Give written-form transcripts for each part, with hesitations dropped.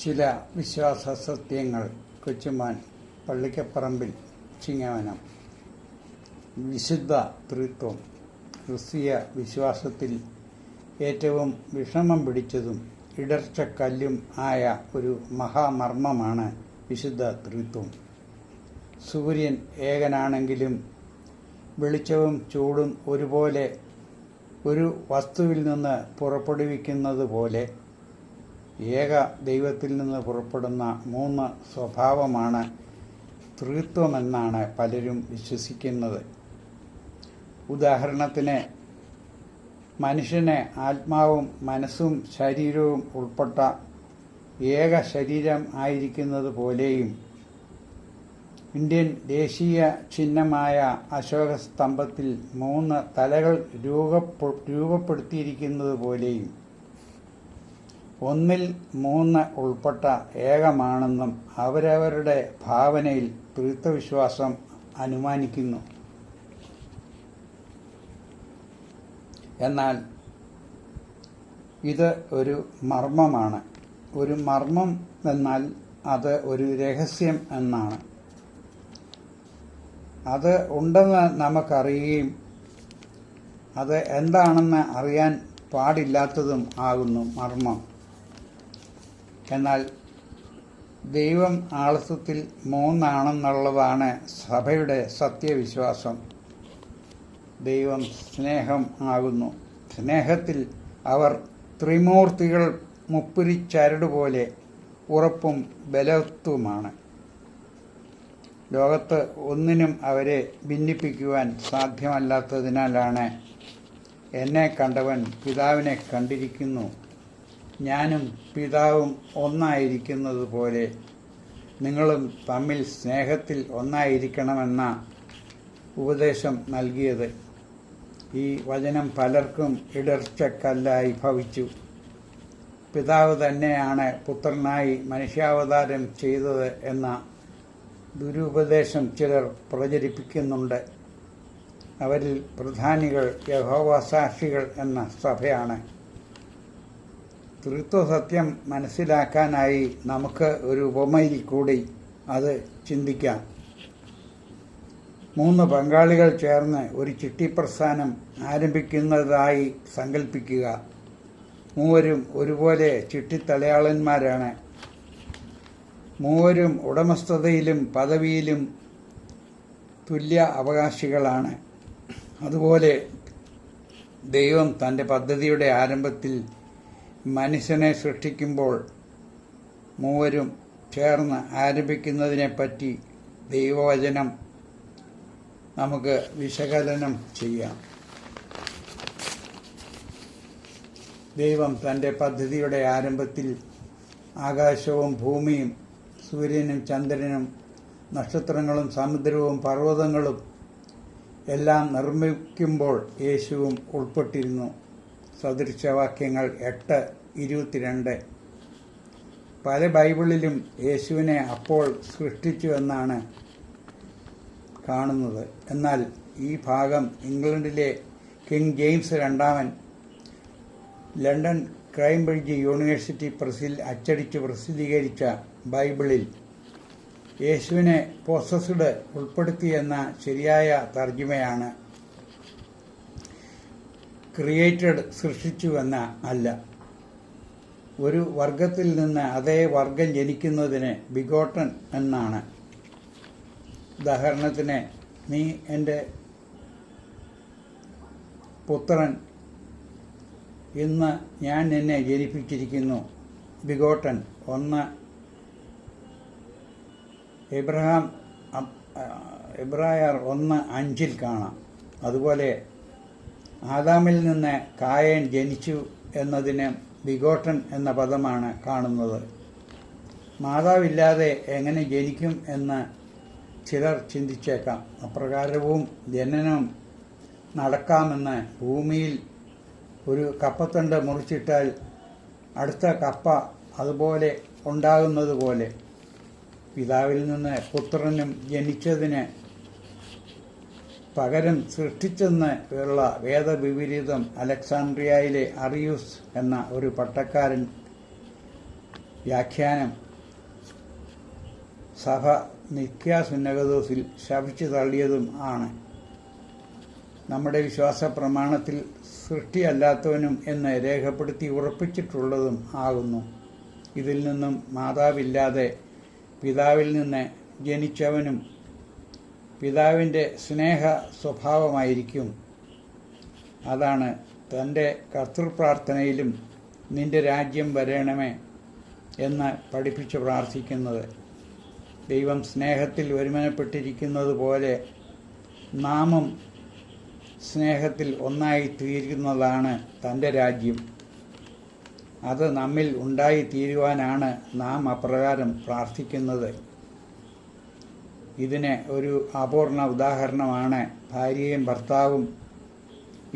ചില വിശ്വാസ സത്യങ്ങൾ. കൊച്ചുമാൻ, പള്ളിക്കപ്പറമ്പിൽ, ചിങ്ങവനം. വിശുദ്ധ ത്രിത്വം ക്രിസ്തീയ വിശ്വാസത്തിൽ ഏറ്റവും വിഷമം പിടിച്ചതും ഇടർച്ചക്കല്ലും ആയ ഒരു മഹാമർമ്മമാണ് വിശുദ്ധ ത്രിത്വം. സൂര്യൻ ഏകനാണെങ്കിലും വെളിച്ചവും ചൂടും ഒരുപോലെ ഒരു വസ്തുവിൽ നിന്ന് പുറപ്പെടുവിക്കുന്നത് പോലെ ഏക ദൈവത്തിൽ നിന്ന് പുറപ്പെടുന്ന മൂന്ന് സ്വഭാവമാണ് ത്രിത്വമെന്നാണ് പലരും വിശ്വസിക്കുന്നത്. ഉദാഹരണത്തിന്, മനുഷ്യന് ആത്മാവും മനസ്സും ശരീരവും ഉൾപ്പെട്ട ഏക ശരീരം ആയിരിക്കുന്നത് പോലെയും ഇന്ത്യൻ ദേശീയ ചിഹ്നമായ അശോക സ്തംഭത്തിൽ 3 തലകൾ രൂപപ്പെടുത്തിയിരിക്കുന്നത് പോലെയും ഒന്നിൽ 3 ഉൾപ്പെട്ട ഏകമാണെന്നും അവരവരുടെ ഭാവനയിൽ ത്രിത്വവിശ്വാസം അനുമാനിക്കുന്നു. എന്നാൽ ഇത് ഒരു മർമ്മമാണ്. ഒരു മർമ്മം എന്നാൽ അത് ഒരു രഹസ്യം എന്നാണ്. അത് ഉണ്ടെന്ന് നമുക്കറിയുകയും അത് എന്താണെന്ന് അറിയാൻ പാടില്ലാത്തതും ആകുന്നു മർമ്മം. എന്നാൽ ദൈവം ആളത്വത്തിൽ 3 ആണെന്നുള്ളതാണ് സഭയുടെ സത്യവിശ്വാസം. ദൈവം സ്നേഹം ആകുന്നു. സ്നേഹത്തിൽ അവർ ത്രിമൂർത്തികൾ മുപ്പുരിച്ചരടുപോലെ ഉറപ്പും ബലവത്തുമാണ്. ലോകത്ത് ഒന്നിനും അവരെ ഭിന്നിപ്പിക്കുവാൻ സാധ്യമല്ലാത്തതിനാലാണ് എന്നെ കണ്ടവൻ പിതാവിനെ കണ്ടിരിക്കുന്നു, ഞാനും പിതാവും ഒന്നായിരിക്കുന്നത് പോലെ നിങ്ങളും തമ്മിൽ സ്നേഹത്തിൽ ഒന്നായിരിക്കണമെന്ന ഉപദേശം നൽകിയത്. ഈ വചനം പലർക്കും ഇടർച്ചക്കല്ലായി ഭവിച്ചു. പിതാവ് തന്നെയാണ് പുത്രനായി മനുഷ്യാവതാരം ചെയ്തത് എന്ന ദുരുപദേശം ചിലർ പ്രചരിപ്പിക്കുന്നുണ്ട്. അവരിൽ പ്രധാനികൾ യഹോവസാക്ഷികൾ എന്ന സഭയാണ്. ത്രിത്വസത്യം മനസ്സിലാക്കാനായി നമുക്ക് ഒരു ഉപമയിൽ കൂടി അത് ചിന്തിക്കാം. 3 പങ്കാളികൾ ചേർന്ന് ഒരു ചിട്ടിപ്രസ്ഥാനം ആരംഭിക്കുന്നതായി സങ്കല്പിക്കുക. മൂവരും ഒരുപോലെ ചിട്ടിത്തലയാളന്മാരാണ്. മൂവരും ഉടമസ്ഥതയിലും പദവിയിലും തുല്യ അവകാശികളാണ്. അതുപോലെ ദൈവം തൻ്റെ പദ്ധതിയുടെ ആരംഭത്തിൽ മനുഷ്യനെ സൃഷ്ടിക്കുമ്പോൾ മൂവരും ചേർന്ന് ആരംഭിക്കുന്നതിനെപ്പറ്റി ദൈവവചനം നമുക്ക് വിശകലനം ചെയ്യാം. ദൈവം തൻ്റെ പദ്ധതിയുടെ ആരംഭത്തിൽ ആകാശവും ഭൂമിയും സൂര്യനും ചന്ദ്രനും നക്ഷത്രങ്ങളും സമുദ്രവും പർവ്വതങ്ങളും എല്ലാം നിർമ്മിക്കുമ്പോൾ യേശുവും ഉൾപ്പെട്ടിരുന്നു. സദൃശവാക്യങ്ങൾ 8:22. പല ബൈബിളിലും യേശുവിനെ അപ്പോൾ സൃഷ്ടിച്ചു എന്നാണ് കാണുന്നത്. എന്നാൽ ഈ ഭാഗം ഇംഗ്ലണ്ടിലെ king James II London Cambridge university പ്രസിൽ അച്ചടിച്ച് പ്രസിദ്ധീകരിച്ച ബൈബിളിൽ യേശുവിനെ പൊസസ്ഡ് ഉൾപ്പെടുത്തിയെന്ന ശരിയായ തർജ്ജിമയാണ്. ക്രിയേറ്റഡ് സൃഷ്ടിച്ചുവെന്ന അല്ല. ഒരു വർഗത്തിൽ നിന്ന് അതേ വർഗം ജനിക്കുന്നതിന് ബിഗോട്ടൻ എന്നാണ്. ഉദാഹരണത്തിന്, നീ എൻ്റെ പുത്രൻ, ഇന്ന് ഞാൻ നിന്നെ ജനിപ്പിച്ചിരിക്കുന്നു. ബിഗോട്ടൻ 1 എബ്രായർ 1:5 കാണാം. അതുപോലെ ആദാമിൽ നിന്ന് കായൻ ജനിച്ചു എന്നതിന് ബിഗോട്ടൻ എന്ന പദമാണ് കാണുന്നത്. മാതാവില്ലാതെ എങ്ങനെ ജനിക്കും എന്ന് ചിലർ ചിന്തിച്ചേക്കാം. അപ്രകാരവും ജനനം നടക്കാമെന്ന്. ഭൂമിയിൽ ഒരു കപ്പത്തണ്ട് മുറിച്ചിട്ടാൽ അടുത്ത കപ്പ അതുപോലെ ഉണ്ടാകുന്നത് പോലെ പിതാവിൽ നിന്ന് പുത്രനും ജനിച്ചതിന് പകരം സൃഷ്ടിച്ചെന്ന് ഉള്ള വേദവിപരീതം അലക്സാണ്ട്രിയയിലെ അറിയൂസ് എന്ന ഒരു പട്ടക്കാരൻ വ്യാഖ്യാനം സഭ നിക്യാ സുന്നകദോസിൽ ശപിച്ചു തള്ളിയതും ആണ്. നമ്മുടെ വിശ്വാസ പ്രമാണത്തിൽ സൃഷ്ടിയല്ലാത്തവനും എന്ന് രേഖപ്പെടുത്തി ഉറപ്പിച്ചിട്ടുള്ളതും ആകുന്നു. ഇതിൽ നിന്നും മാതാവില്ലാതെ പിതാവിൽ നിന്ന് ജനിച്ചവനും പിതാവിൻ്റെ സ്നേഹ സ്വഭാവമായിരിക്കും. അതാണ് തൻ്റെ കർത്തൃപ്രാർത്ഥനയിലും നിന്റെ രാജ്യം വരേണമേ എന്ന് പഠിപ്പിച്ച് പ്രാർത്ഥിക്കുന്നത്. ദൈവം സ്നേഹത്തിൽ ഒരുമനപ്പെട്ടിരിക്കുന്നത് പോലെ നാമും സ്നേഹത്തിൽ ഒന്നായി തീരുന്നതാണ് തൻ്റെ രാജ്യം. അത് നമ്മിൽ ഉണ്ടായി തീരുവാനാണ് നാം അപ്രകാരം പ്രാർത്ഥിക്കുന്നത്. ഇതിന് ഒരു അപൂർണ ഉദാഹരണമാണ് ഭാര്യയും ഭർത്താവും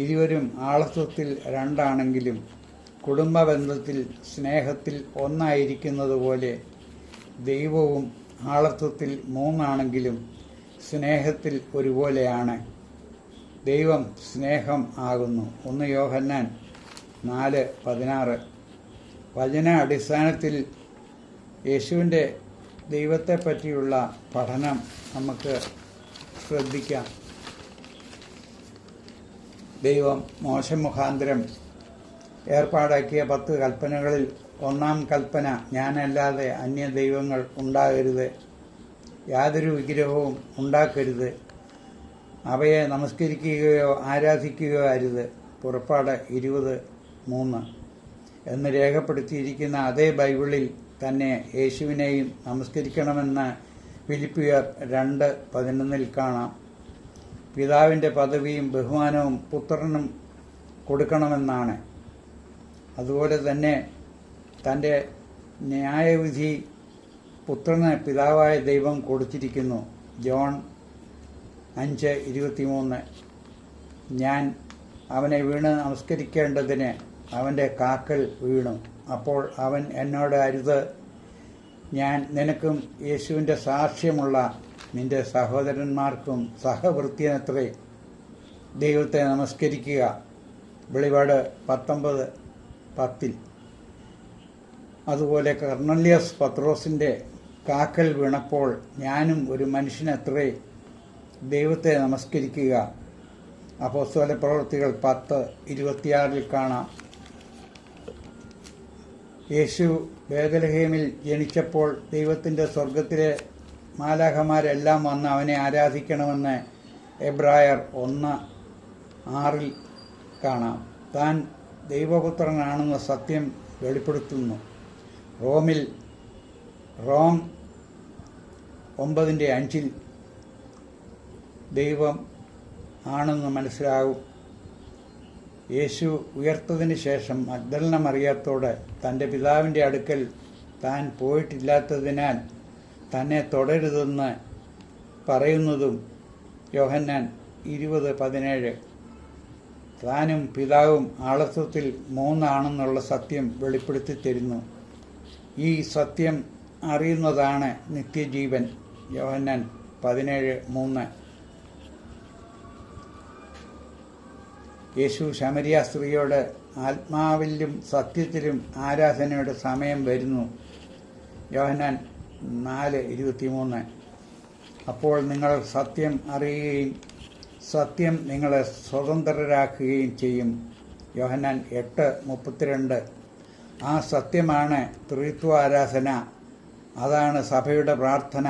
ഇരുവരും ആളത്വത്തിൽ രണ്ടാണെങ്കിലും കുടുംബബന്ധത്തിൽ സ്നേഹത്തിൽ ഒന്നായിരിക്കുന്നത് പോലെ ദൈവവും ആളത്വത്തിൽ മൂന്നാണെങ്കിലും സ്നേഹത്തിൽ ഒരുപോലെയാണ്. ദൈവം സ്നേഹം ആകുന്നു. 1 യോഹന്നാൻ 4:16. വചന അടിസ്ഥാനത്തിൽ യേശുവിൻ്റെ ദൈവത്തെപ്പറ്റിയുള്ള പഠനം നമുക്ക് ശ്രദ്ധിക്കാം. ദൈവം മോശെ മുഖാന്തരം ഏർപ്പാടാക്കിയ 10 കൽപ്പനകളിൽ 1-ാം കൽപ്പന ഞാനല്ലാതെ അന്യ ദൈവങ്ങൾ ഉണ്ടാകരുത്, യാതൊരു വിഗ്രഹവും ഉണ്ടാക്കരുത്, അവയെ നമസ്കരിക്കുകയോ ആരാധിക്കുകയോ അരുത്. പുറപ്പാട് 20:3 എന്ന് രേഖപ്പെടുത്തിയിരിക്കുന്ന അതേ ബൈബിളിൽ തന്നെ യേശുവിനെയും നമസ്കരിക്കണമെന്ന് ഫിലിപ്പിയർ 2:11 കാണാം. പിതാവിൻ്റെ പദവിയും ബഹുമാനവും പുത്രനും കൊടുക്കണമെന്നാണ്. അതുപോലെ തന്നെ തൻ്റെ ന്യായവിധി പുത്രന് പിതാവായ ദൈവം കൊടുത്തിരിക്കുന്നു. ജോൺ 5:23. ഞാൻ അവനെ വീണ് നമസ്കരിക്കേണ്ടതിന് അവൻ്റെ കാക്കൽ വീണു. അപ്പോൾ അവൻ എന്നോട് അരുത്, ഞാൻ നിനക്കും യേശുവിൻ്റെ സാക്ഷ്യമുള്ള നിന്റെ സഹോദരന്മാർക്കും സഹവൃത്യനത്രേ ദൈവത്തെ നമസ്കരിക്കുക. വെളിപാട് 19:10. അതുപോലെ കർണല്യസ് പത്രോസിൻ്റെ കാക്കൽ വീണപ്പോൾ ഞാനും ഒരു മനുഷ്യനത്രേ ദൈവത്തെ നമസ്കരിക്കുക. അപ്പോസ്തല പ്രവൃത്തികൾ 10:26 കാണാം. യേശു ബേഥലഹേമിൽ ജനിച്ചപ്പോൾ ദൈവത്തിൻ്റെ സ്വർഗത്തിലെ മാലാഖമാരെല്ലാം വന്ന് അവനെ ആരാധിക്കണമെന്ന് എബ്രായർ 1:6 കാണാം. താൻ ദൈവപുത്രനാണെന്ന സത്യം വെളിപ്പെടുത്തുന്നു. റോം 9:5 ദൈവം ആണെന്ന് മനസ്സിലാകും. യേശു ഉയർത്തതിന് ശേഷം മഗ്ദലന മറിയത്തോട് തൻ്റെ പിതാവിൻ്റെ അടുക്കൽ താൻ പോയിട്ടില്ലാത്തതിനാൽ തന്നെ തൊടരുതെന്ന് പറയുന്നതും യോഹന്നാൻ 20:17. താനും പിതാവും ആളത്വത്തിൽ മൂന്നാണെന്നുള്ള സത്യം വെളിപ്പെടുത്തി തരുന്നു. ഈ സത്യം അറിയുന്നതാണ് നിത്യജീവൻ. യോഹന്നാൻ 17:3. യേശു ശമരിയ സ്ത്രീയോട് ആത്മാവിലും സത്യത്തിലും ആരാധനയുടെ സമയം വരുന്നു. യോഹന്നാൻ 4:23. അപ്പോൾ നിങ്ങൾ സത്യം അറിയുകയും സത്യം നിങ്ങളെ സ്വതന്ത്രരാക്കുകയും ചെയ്യും. യോഹന്നാൻ 8:32. ആ സത്യമാണ് ത്രിത്വ ആരാധന. അതാണ് സഭയുടെ പ്രാർത്ഥന.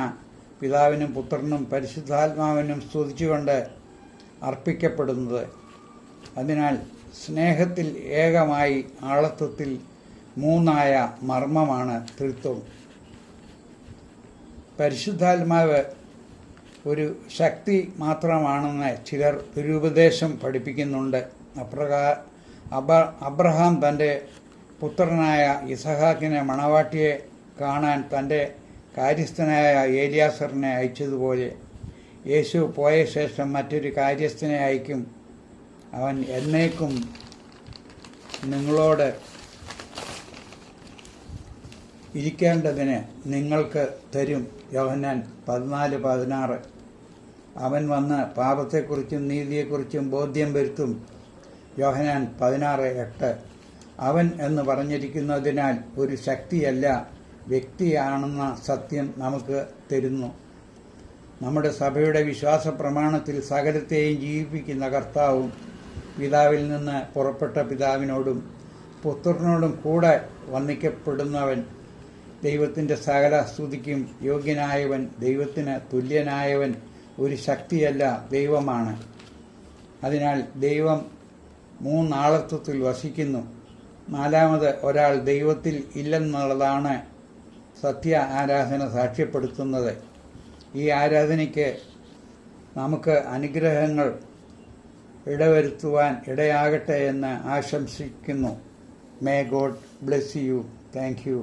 പിതാവിനും പുത്രനും പരിശുദ്ധാത്മാവിനും സ്തുതിച്ചുകൊണ്ട് അർപ്പിക്കപ്പെടുന്നത്. അതിനാൽ സ്നേഹത്തിൽ ഏകമായി ആളത്വത്തിൽ മൂന്നായ മർമ്മമാണ് ത്രിത്വം. പരിശുദ്ധാത്മാവ് ഒരു ശക്തി മാത്രമാണെന്ന് ചിലർ ദുരുപദേശം പഠിപ്പിക്കുന്നുണ്ട്. അബ്രഹാം തൻ്റെ പുത്രനായ ഇസഹാക്കിനെ മണവാട്ടിയെ കാണാൻ തൻ്റെ കാര്യസ്ഥനായ ഏലിയാസറിനെ അയച്ചതുപോലെ യേശു പോയ ശേഷം മറ്റൊരു കാര്യസ്ഥനെ അയക്കും. അവൻ എന്നേക്കും നിങ്ങളോട് ഇരിക്കേണ്ടതിന് നിങ്ങൾക്ക് തരും. യോഹന്നാൻ 14:16. അവൻ വന്ന് പാപത്തെക്കുറിച്ചും നീതിയെക്കുറിച്ചും ബോധ്യം വരുത്തും. യോഹന്നാൻ 16:8. അവൻ എന്ന് പറഞ്ഞിരിക്കുന്നതിനാൽ ഒരു ശക്തിയല്ല, വ്യക്തിയാണെന്ന സത്യം നമുക്ക് തരുന്നു. നമ്മുടെ സഭയുടെ വിശ്വാസ പ്രമാണത്തിൽ സകലത്തെയും ജീവിപ്പിക്കുന്ന കർത്താവും പിതാവിൽ നിന്ന് പുറപ്പെട്ട പിതാവിനോടും പുത്രനോടും കൂടെ വന്ദിക്കപ്പെടുന്നവൻ, ദൈവത്തിൻ്റെ സകല സ്തുതിക്കും യോഗ്യനായവൻ, ദൈവത്തിന് തുല്യനായവൻ ഒരു ശക്തിയല്ല, ദൈവമാണ്. അതിനാൽ ദൈവം മൂന്നാളത്വത്തിൽ വസിക്കുന്നു. നാലാമത് ഒരാൾ ദൈവത്തിൽ ഇല്ലെന്നുള്ളതാണ് സത്യ ആരാധന സാക്ഷ്യപ്പെടുത്തുന്നത്. ഈ ആരാധനയ്ക്ക് നമുക്ക് അനുഗ്രഹങ്ങൾ ഇടവരുത്തുവാൻ ഇടയാകട്ടെ എന്ന് ആശംസിക്കുന്നു. May God bless you. Thank you.